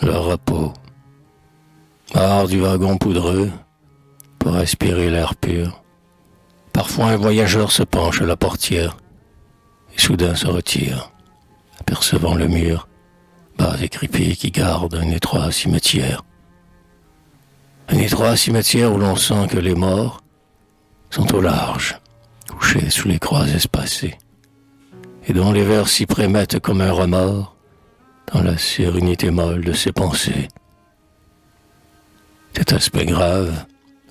le repos. Hors du wagon poudreux, pour respirer l'air pur. Parfois un voyageur se penche à la portière et soudain se retire, apercevant le mur, bas et crépi qui garde un étroit cimetière. Un étroit cimetière où l'on sent que les morts sont au large, couchés sous les croix espacées, et dont les vers s'y prémettent comme un remords dans la sérénité molle de ses pensées. Cet aspect grave,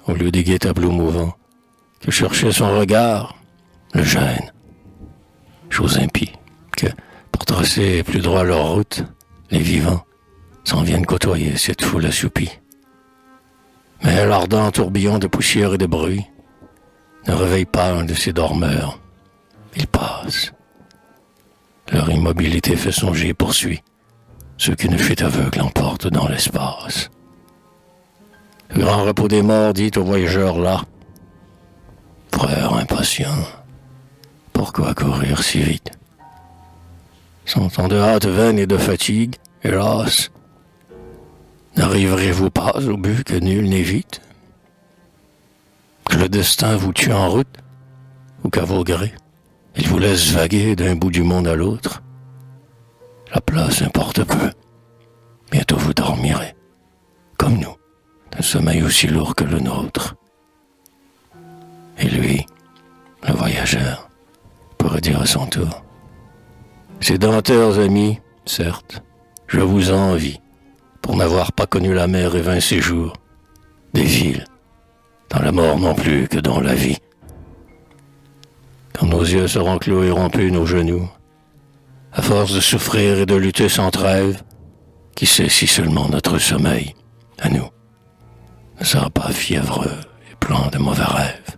au lieu des guet-apens mouvants, que cherchait son regard, le gêne. Chose impie, que, pour tracer plus droit leur route, les vivants s'en viennent côtoyer cette foule assoupie. Mais l'ardent tourbillon de poussière et de bruit ne réveille pas un de ces dormeurs. Ils passent. Leur immobilité fait songer et poursuit ceux qu'une fuite aveugle emporte dans l'espace. Le grand repos des morts dit aux voyageurs là: frères impatients, pourquoi courir si vite? Sont-on de hâte vaine et de fatigue, hélas? N'arriverez-vous pas au but que nul n'évite? Que le destin vous tue en route, ou qu'à vos grés, il vous laisse vaguer d'un bout du monde à l'autre? La place importe peu. Bientôt vous dormirez, comme nous, d'un sommeil aussi lourd que le nôtre. Et lui, le voyageur, pourrait dire à son tour: sédentaires amis, certes, je vous envie, pour n'avoir pas connu la mer et 20 séjours, des villes, dans la mort non plus que dans la vie. Quand nos yeux seront clos et rompus nos genoux, à force de souffrir et de lutter sans trêve, qui sait si seulement notre sommeil, à nous, ne sera pas fiévreux et plein de mauvais rêves.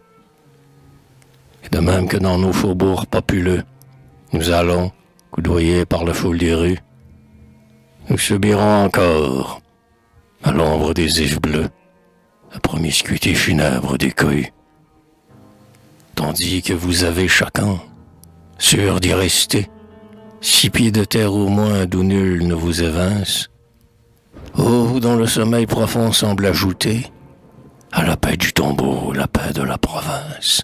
Et de même que dans nos faubourgs populeux, nous allons, coudoyés par la foule des rues, nous subirons encore, à l'ombre des ifs bleus, la promiscuité funèbre des cohues. Tandis que vous avez chacun, sûr d'y rester, 6 pieds de terre au moins d'où nul ne vous évince, oh, dont le sommeil profond semble ajouter à la paix du tombeau la paix de la province.